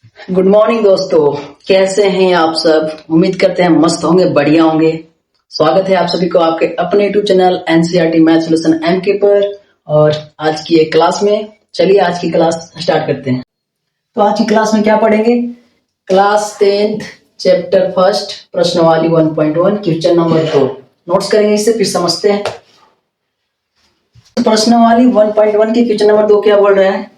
Good morning दोस्तों। कैसे हैं आप सब? उम्मीद करते हैं मस्त होंगे, बढ़िया होंगे। स्वागत है आप सभी को आपके अपने YouTube channel NCERT math solution MK पर और आज की एक क्लास में। चलिए आज की क्लास स्टार्ट करते हैं। तो आज की क्लास में क्या पढ़ेंगे? क्लास 10th चैप्टर फर्स्ट प्रश्नवाली 1.1 क्वेश्चन नंबर 2 नोट्स करेंगे, इससे फिर समझते हैं। प्रश्नवाली 1.1 के क्वेश्चन नंबर 2 क्या बोल रहा है?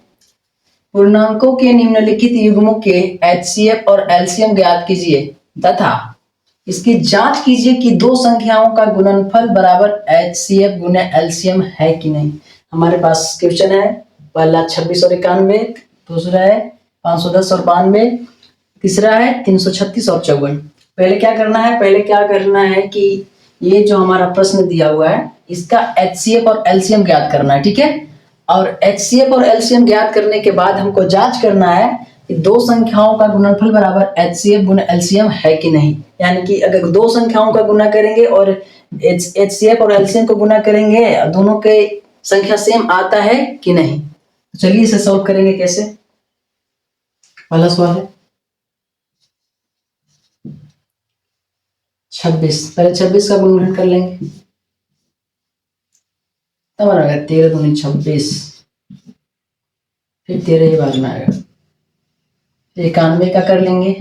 पूर्णांकों के निम्नलिखित युग्मों के एचसीएफ और एलसीएम ज्ञात कीजिए तथा इसकी जांच कीजिए कि दो संख्याओं का गुणनफल बराबर एचसीएफ गुने एलसीएम है कि नहीं। हमारे पास क्वेश्चन है, पहला 26 और 91, दूसरा है 510 और 92, तीसरा है 336 और 54। पहले क्या करना है कि ये जो हमारा प्रश्न दिया हुआ है इसका एचसीएफ और एलसीएम ज्ञात करना है, ठीक है। और एचसीएफ और एलसीएम ज्ञात करने के बाद हमको जांच करना है कि दो संख्याओं का गुणनफल बराबर एचसीएफ गुना एलसीएम है कि नहीं। यानी कि अगर दो संख्याओं का गुना करेंगे और एचसीएफ और एलसीएम को गुना करेंगे, दोनों के संख्या सेम आता है कि नहीं। तो चलिए इसे सॉल्व करेंगे कैसे। पहला सवाल है 26। पहले 26 का गुणनखंड कर लेंगे, तब आएगा 13 दूनी 26, फिर 13 ही बाद में आएगा। 91 का कर लेंगे,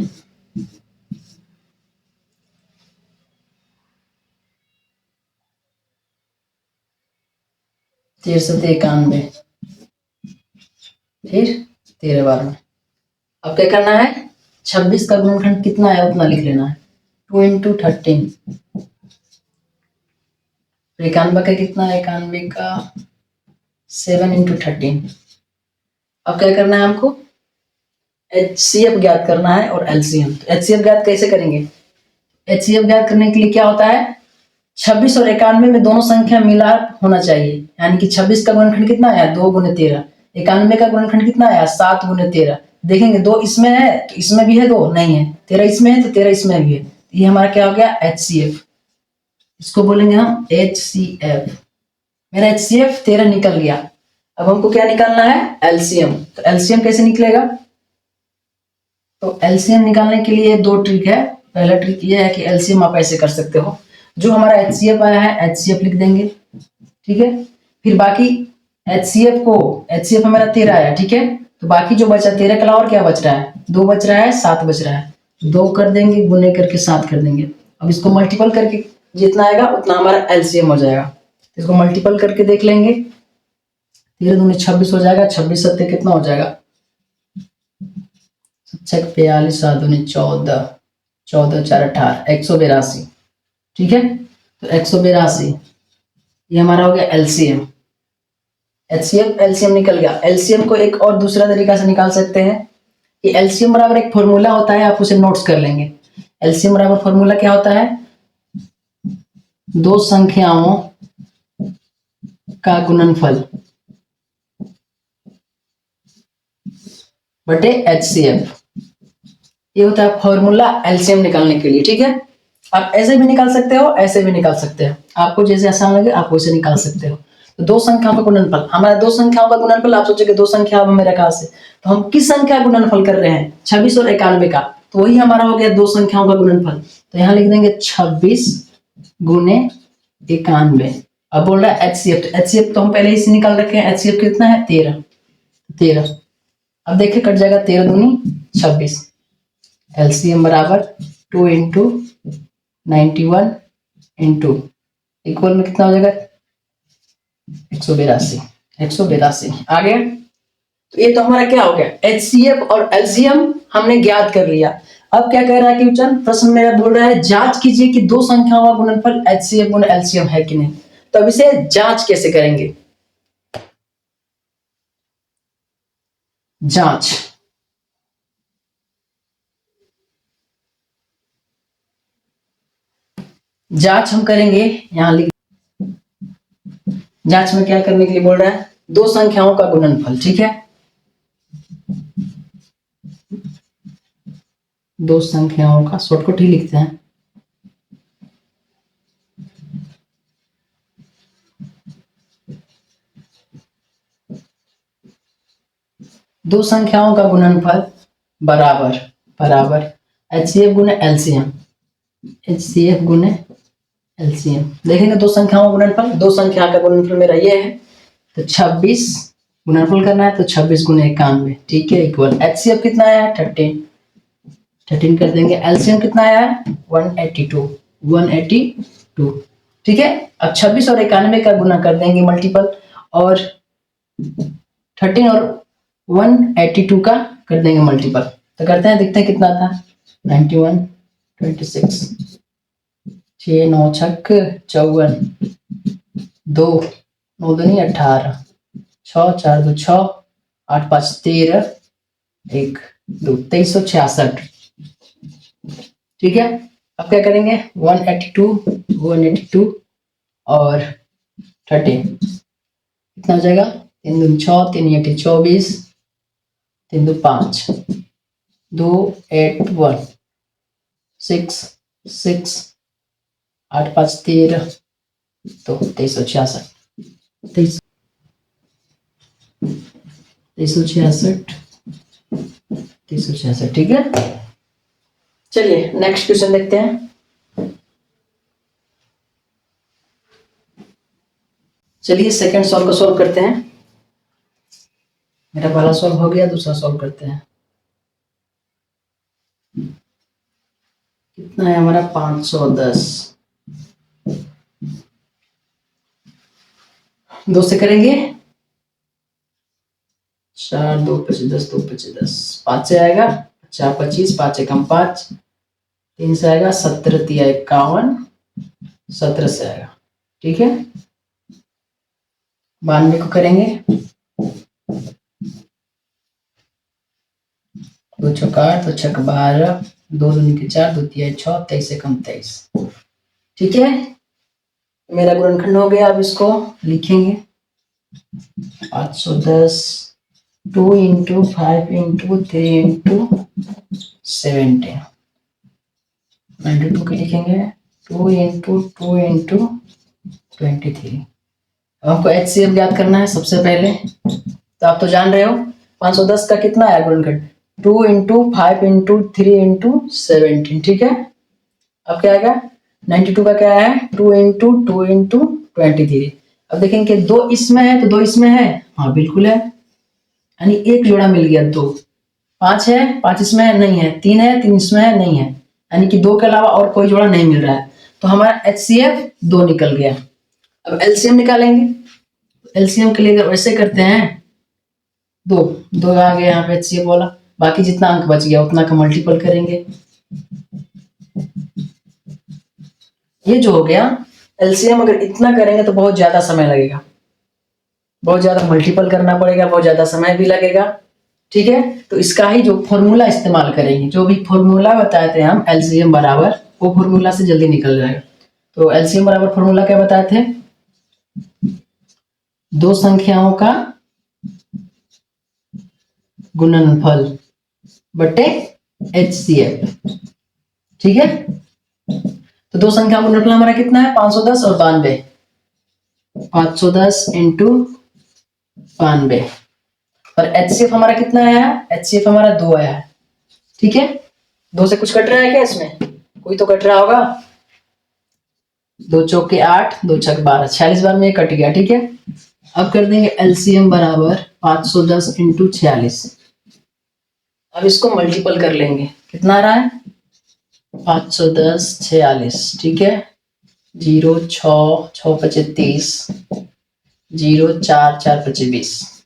13 सत्ते 91, फिर 13 बार में। अब क्या करना है? 26 का गुणनखंड कितना है उतना लिख लेना है, 2 इंटू 13। 91 का कितना है? 91 का 7 इंटू 13। अब क्या करना है हमको? एचसीएफ ज्ञात करना है और एलसीएम। तो एचसीएफ ज्ञात कैसे करेंगे? एचसीएफ ज्ञात करने के लिए क्या होता है, 26 और 91 में दोनों संख्या मिला होना चाहिए। यानी कि 26 का गुणनखंड कितना आया? 2 गुने 13। 91 का गुणनखंड कितना आया? 7 गुने 13। देखेंगे 2 इसमें है तो इसमें भी है, 2 नहीं है, 13 इसमें है तो 13 इसमें भी है। ये हमारा क्या हो गया? एचसीएफ। इसको बोलेंगे हम एचसीएफ। मेरा एचसीएफ 13 निकल गया। अब हमको क्या निकालना है? एलसीएम। तो एलसीएम कैसे निकलेगा? तो एलसीएम निकालने के लिए दो ट्रिक है। पहला ट्रिक ये है कि एलसीएम आप ऐसे कर सकते हो, जो हमारा एचसीएफ आया है एचसीएफ लिख देंगे, ठीक है। फिर बाकी एचसीएफ हमारा 13 आया, ठीक है। तो बाकी जो बचा 13 के अलावा और क्या बच रहा है? 2 बच रहा है, 7 बच रहा है। 2 कर देंगे, गुने करके 7 कर देंगे। अब इसको मल्टीपल करके जितना आएगा उतना हमारा एलसीएम हो जाएगा। इसको मल्टीपल करके देख लेंगे, 13 दूनी 26 हो जाएगा, 26 सत्ते कितना हो जाएगा? 42, 7 दूनी 14, 14 4 18, 182, ठीक है। तो 182 ये हमारा हो गया एलसीएम। एचसीएफ एलसीएम निकल गया। एलसीएम को एक और दूसरा तरीका से निकाल सकते हैं कि एलसीएम बराबर एक फॉर्मूला होता है, आप उसे नोट्स कर लेंगे। एलसीएम बराबर फॉर्मूला क्या होता है? दो संख्याओं का गुणनफल बटे एचसीएफ, ये होता है फॉर्मूला एलसीएम निकालने के लिए, ठीक है। आप ऐसे भी निकाल सकते हो, ऐसे भी निकाल सकते हो, आपको जैसे आसान लगे आप वैसे निकाल सकते हो। तो दो संख्याओं का गुणनफल, हमारा दो संख्याओं का गुणनफल, आप सोचेंगे दो संख्या मेरा कहां से, तो हम किस संख्या का गुणनफल कर रहे हैं? 26 और 91 का। तो वही हमारा हो गया दो संख्याओं का गुणनफल। तो यहाँ लिख देंगे 26 गुने 91। अब बोल रहा है एचसीएफ, तो एचसीएफ तो हम पहले ही से निकाल रखे हैं। एचसीएफ कितना है? 13। अब देखिए कट जाएगा, 13 दूनी 26। एलसीएम बराबर 2 इंटू 91 इंटू इक्वल में कितना हो जाएगा? 182 आ गया। तो ये तो हमारा क्या हो गया? एचसीएफ और एलसीएम हमने ज्ञात कर लिया। अब क्या कह रहा है क्वेश्चन? प्रश्न मेरा बोल रहा है जांच कीजिए कि दो संख्याओं का गुणनफल एचसीएफ गुना एलसीएम है कि नहीं। तो अब इसे जांच कैसे करेंगे? जांच हम करेंगे, यहां लिख। जांच में क्या करने के लिए बोल रहा है? दो संख्याओं का गुणनफल, ठीक है। दो संख्याओं का शॉर्टकट ही लिखते हैं। दो संख्याओं का गुणनफल बराबर बराबर HCF गुने एलसीएम, HCF गुने एलसीएम। देखेंगे दो संख्याओं का गुणनफल, दो संख्या का गुणनफल मेरा ये है, तो 26 गुणनफल करना है तो 26 गुने 91, ठीक है, इक्वल HCF कितना आया 13 कर देंगे, एलसीएम कितना आया है 182, ठीक है। अब 26 और 91 का गुना कर देंगे मल्टीपल, और 13 और 182 का कर देंगे मल्टीपल, तो करते हैं, देखते हैं कितना था 91, 26, 6 9 छक 54, 2 9 दूनी 18, 6 4 2 6, 8 5 13, 1 2 2366, ठीक है। अब क्या करेंगे 182 और 13 कितना हो जाएगा, 3 दूनी 6, 3 8 24, 3 2 5, 2 8 1 6 6, 8 5 13, तो 2366, 2366, ठीक है। चलिए नेक्स्ट क्वेश्चन देखते हैं। चलिए सेकंड सॉल्व को सॉल्व करते हैं। मेरा पहला सॉल्व हो गया, दूसरा सॉल्व करते हैं। कितना है हमारा 510, 2 से करेंगे, 4 2 25 10, 2 25 10, 5 से आएगा 4 25, 5 एकम 5, 3 से आएगा 17 3 51, 17 से आएगा, ठीक है। 92 को करेंगे, 2 चौक 8, 2 छक 12, 2 दूनी के 4, 2 तिया 6, 23 एकम 23, ठीक है। मेरा गुणनखंड हो गया। अब इसको लिखेंगे 510 2 इंटू 5 इंटू 3 इंटू 17, 92 के लिखेंगे 2 इंटू 2 इंटू 23। अब हमको HCF ज्ञात करना है सबसे पहले, तो आप तो जान रहे हो 510 का कितना है गुणनखंड, 2 इंटू 5 इंटू 3 इंटू 17, ठीक है। अब क्या आएगा 92 का क्या है 2 इंटू 2 इंटू 23। अब देखेंगे 2 इसमें है तो 2 इसमें है, हाँ बिल्कुल है, यानी एक जोड़ा मिल गया 2। 5 है, 5 इसमें है नहीं है, 3 है, 3 इसमें है नहीं है, यानी कि 2 के अलावा और कोई जोड़ा नहीं मिल रहा है, तो हमारा HCF 2 निकल गया। अब LCM निकालेंगे, LCM के लिए अगर वैसे करते हैं 2 आ गया यहाँ पे HCF वाला, बाकी जितना अंक बच गया उतना का मल्टीपल करेंगे, ये जो हो गया। LCM अगर इतना करेंगे तो बहुत ज्यादा समय लगेगा, बहुत ज्यादा मल्टीपल करना पड़ेगा, बहुत ज्यादा समय भी लगेगा, ठीक है। तो इसका ही जो फॉर्मूला इस्तेमाल करेंगे, जो भी फॉर्मूला बताए थे हम LCM बराबर, वो फॉर्मूला से जल्दी निकल जाएगा। तो LCM बराबर फॉर्मूला क्या बताए थे, दो संख्याओं का गुणनफल बटे HCF, ठीक है। तो दो संख्या का गुणनफल हमारा कितना है 510 और 92, 510 इंटू 92, और HCF हमारा कितना आया, HCF हमारा 2 आया है, ठीक है। 2 से कुछ कट रहा है क्या इसमें, कोई तो कट रहा होगा, 2 चौके 8, 2 छक 12, 46 बार में ये कट गया, ठीक है। अब कर देंगे LCM बराबर 510 इंटू 46। अब इसको मल्टीपल कर लेंगे, कितना आ रहा है 510 46, ठीक है। 0 6 6 25 30, 0 4 4 25 20,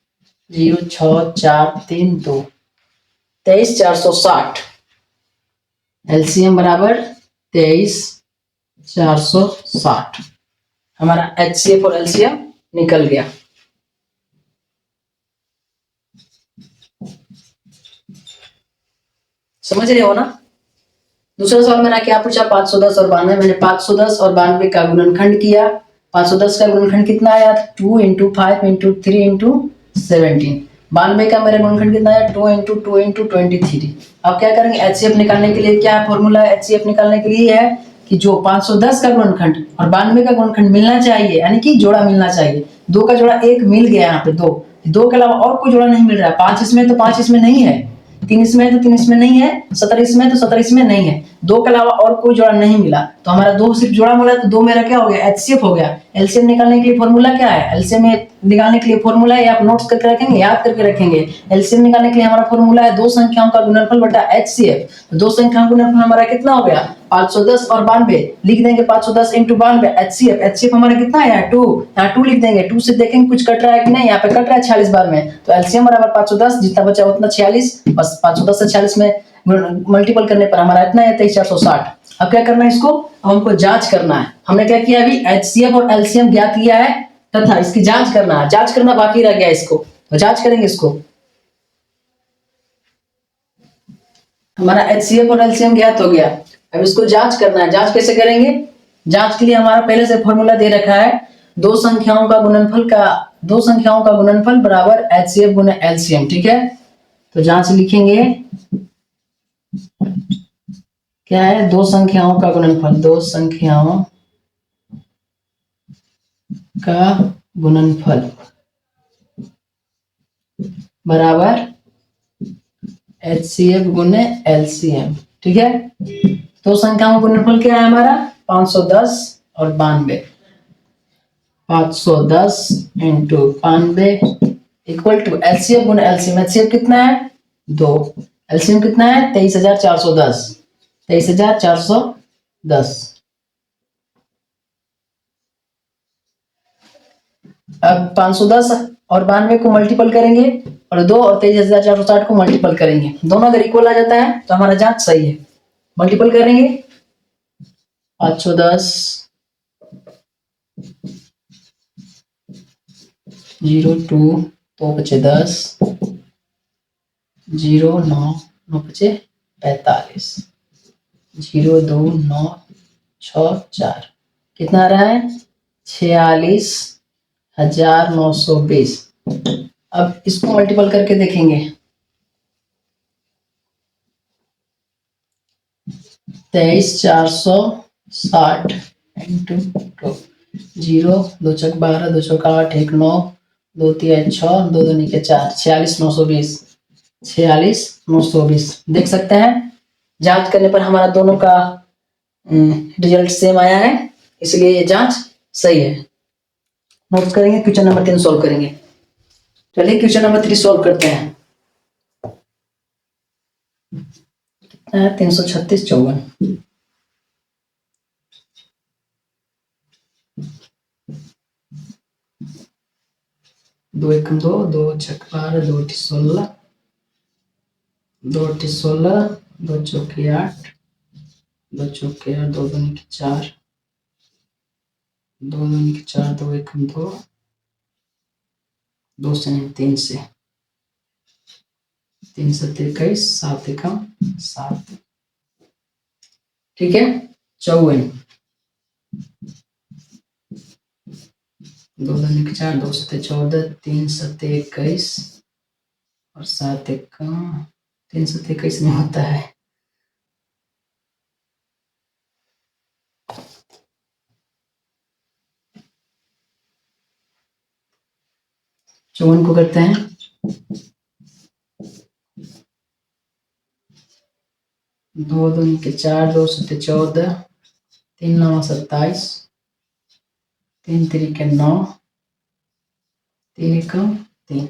0 6 4 3 2, 23 460। LCM बराबर 23 460, हमारा HCF और LCM निकल गया। समझ रहे हो ना। दूसरा सवाल मैंने क्या पूछा 510 और 92, मैंने 510 और 92 का गुणनखंड किया। 510 का गुणनखंड कितना आया 2 इंटू 5 इंटू 3 इंटू 17। 92 का मेरा गुणनखंड कितना आया 2 इंटू 2 इंटू 23। अब क्या करेंगे HCF निकालने के लिए, क्या फॉर्मूला है HCF निकालने के लिए है कि जो 510 का गुणनखंड और 92 का गुणनखंड मिलना चाहिए, यानी कि जोड़ा मिलना चाहिए। 2 का जोड़ा 1 मिल गया, यहाँ पे 2 के अलावा और कोई जोड़ा नहीं मिल रहा है। 5 इसमें तो 5 इसमें नहीं है, 3 इसमें है तो 3 इसमें नहीं है, 17 इसमें है तो 17 इसमें नहीं है, 2 के अलावा और कोई जोड़ा नहीं मिला, तो हमारा 2 सिर्फ जोड़ा मिला, तो 2 मेरा क्या हो गया, एचसीएफ हो गया। एलसीएम निकालने के लिए फॉर्मूला क्या है, एलसीएम निकालने के लिए फॉर्मूला है, आप नोट्स करके रखेंगे, याद करके रखेंगे। एलसीएम निकालने के लिए हमारा फॉर्मूला है 2 संख्याओं का गुणनफल बटा एचसीएफ। तो 2 संख्याओं का गुणनफल हमारा कितना हो गया, 510 और 92, लिख देंगे 510 into 92 एचसीएफ। एचसीएफ हमारा कितना है, यहाँ 2, यहाँ 2 लिख देंगे, 2 से देखेंगे कुछ कट रहा है कि नहीं, यहाँ पे कट रहा है 46 बार में, तो एलसीएम बराबर 510, जितना बचा उतना 46, बस 510 से 46 में मल्टीपल करने पर हमारा इतना है 23460। अब क्या करना है, इसको अब हमको जांच करना है। हमने क्या किया, अभी एचसीएफ और एलसीएम ज्ञात किया है तथा इसकी जांच करना है, जांच करना बाकी रह गया इसको, तो जांच करेंगे इसको। हमारा एचसीएफ और एलसीएम ज्ञात हो गया, अब इसको जांच करना है। जांच कैसे करेंगे, जांच के लिए हमारा पहले से फॉर्मूला दे रखा है, 2 संख्याओं का गुणनफल बराबर एचसीएफ गुना एलसीएम, ठीक है। तो जांच लिखेंगे, क्या है, 2 संख्याओं का गुणनफल, 2 संख्याओं का गुणनफल बराबर एचसीएफ गुने एलसीएम, ठीक है। 2 संख्याओं का गुणनफल क्या है हमारा, 510 और 92, 510 into 92 इक्वल टू एचसीएफ गुने एलसीएम। एचसीएफ कितना है 2, एलसीएम कितना है 23410, 23410। अब 510 और 92 को मल्टीपल करेंगे और 2 और 23460 को मल्टीपल करेंगे, दोनों अगर इक्वल आ जाता है तो हमारा जांच सही है। मल्टीपल करेंगे 510 02 तो बचे 10 0 9 9 बचे 45 0 2 9 6 4 कितना आ रहा है 46,920। अब इसको मल्टीपल करके देखेंगे, 23460 इंटू 2, 0 2 चौक 12 2 चौक 8 1 9 2 3 6 2 2 नीचे 4, 46,920, 46,920 देख सकते हैं। जांच करने पर हमारा दोनों का रिजल्ट सेम आया है, इसलिए ये जांच सही है। नोट करेंगे, क्वेश्चन नंबर 3 सॉल्व करेंगे। चलिए क्वेश्चन नंबर 3 सॉल्व करते हैं। 336 54 2 1 2 2 6 12 2 16 2 16 2 चौके 8 2 चौके 8 2 2 नीचे 4 2 2 नीचे 4 2 1 2 2 से नहीं 3 से 3 से 21 7 1 7, ठीक है। 54 2 2 नीचे 4 2 7 14 3 7 21 और 7 1 3 7 21 में होता है। चौवन को करते हैं, 2 2 नीचे 4 2 7 14 3 9 27 3 3 9 3 1 3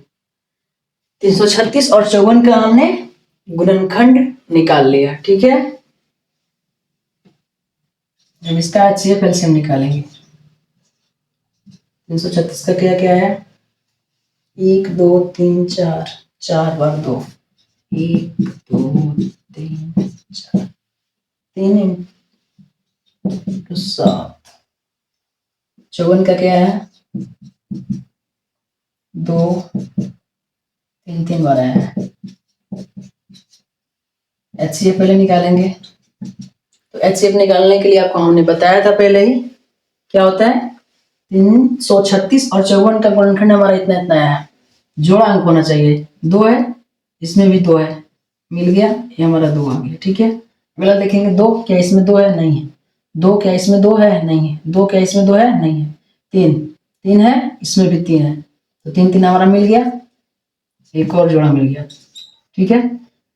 336 और 54 का हमने गुणनखंड निकाल लिया, ठीक है। अब इसका एचसीएफ एलसीएम निकालेंगे। 336 का क्या क्या है 1 2 3 4 4 बार 2 1 2 3 4 3 into 7। 54 का क्या है 2 3 3 बार है। एचसीएफ पहले निकालेंगे, तो एचसीएफ निकालने के लिए आपको हमने बताया था पहले ही, क्या होता है 336 और 54 का गुणनखंड हमारा इतना इतना है, जोड़ा अंक होना चाहिए, 2 है इसमें भी 2 है, मिल गया, ये हमारा 2 आ गया, ठीक है। अगला देखेंगे 2 क्या इसमें 2 है, नहीं है। 2 क्या इसमें 2 है, नहीं है। 2 क्या इसमें 2 है, नहीं है। 3 है, इसमें भी 3 है, तो 3 3 हमारा मिल गया, एक और जोड़ा मिल गया, ठीक है।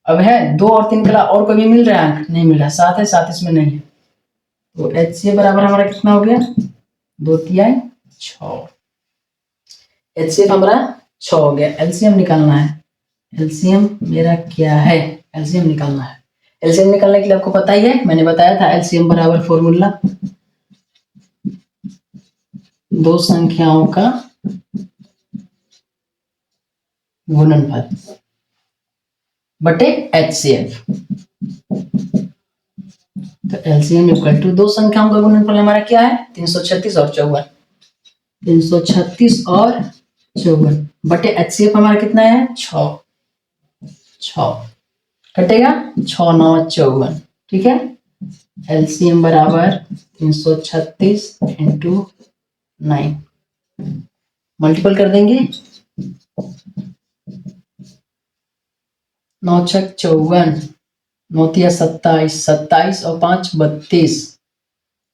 अब है 2 और 3 के अलावा और कोई भी मिल रहा है? नहीं मिल रहा, 7 है, 7 इसमें नहीं है। तो HCF बराबर हमारा कितना हो गया? 2 तिहाई 6। HCF हमारा 6 हो गया। एलसीएम निकालना है। एलसीएम मेरा क्या है? एलसीएम निकालना है। एलसीएम निकालने के लिए आपको पता ही है, मैंने बताया था एलसीएम बराबर फॉर्मूला 2 संख्याओं का गुणनफल बटे HCF। तो एलसीएम इक्वल टू 2 संख्याओं का गुणनफल हमारा क्या है? 336 और 54। 336 और 54 बटे HCF हमारा कितना है? 6 कटेगा 6 9 54। ठीक है, एलसीएम बराबर 336 इंटू 9 मल्टीपल कर देंगे। 9 6 54, 9 तिया 27, 27 और 5 32,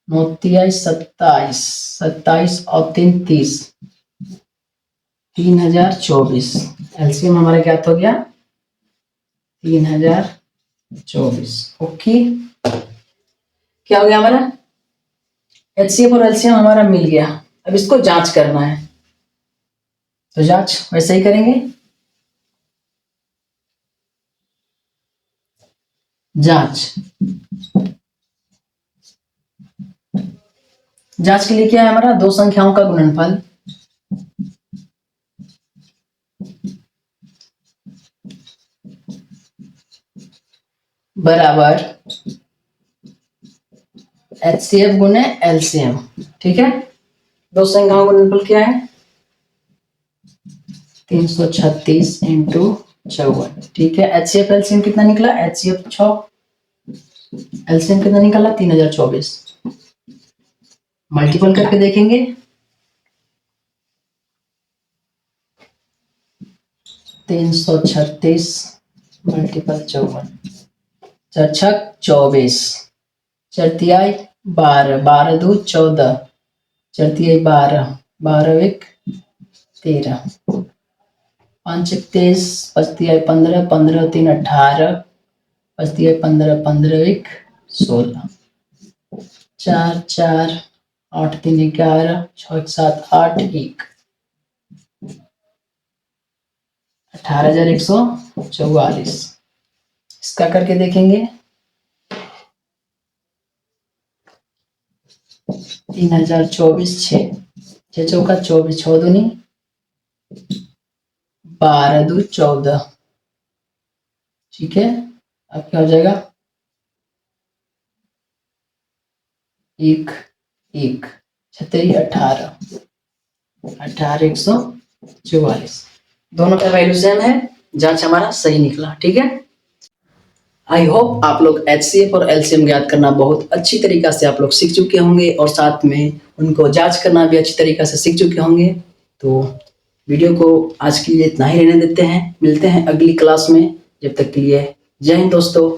9 तिया 27, 27 और 3 30, 3024। एलसीएम हमारा ज्ञात हो गया 3024। ओके, क्या हो गया हमारा? HCF और एलसीएम हमारा मिल गया। अब इसको जांच करना है, तो जांच वैसे ही करेंगे। जांच के लिए क्या है हमारा? 2 संख्याओं का गुणनफल बराबर HCF गुने LCM। ठीक है, 2 संख्याओं का गुणनफल क्या है? 336 इंटू 54। ठीक है, HCF LCM कितना निकला? HCF 6, LCM कितना निकला? 3024। मल्टीपल करके देखेंगे। 336 मल्टीपल 54, 4 6 24, 4 तिहाई 12, 12 2 14, 4 तिहाई 12, 12 1 13, 5 1 23, 5 तिहाई 15, 15 3 18, 5 तिहाई 15, 15 1 16, 4 4 8 3 11, 6 1 7 8 1, 18,144। इसका करके देखेंगे। 3024 6 6 चौका 24, 6 दूनी 12 2 14। ठीक है, अब क्या हो जाएगा? 1 1 छतरी 18, 18,144। दोनों का वैल्यू सेम है, जांच हमारा सही निकला। ठीक है, आई होप आप लोग HCF और LCM ज्ञात करना बहुत अच्छी तरीका से आप लोग सीख चुके होंगे और साथ में उनको जांच करना भी अच्छी तरीका से सीख चुके होंगे। तो वीडियो को आज के लिए इतना ही रहने देते हैं, मिलते हैं अगली क्लास में। जब तक के लिए जय हिंद दोस्तों।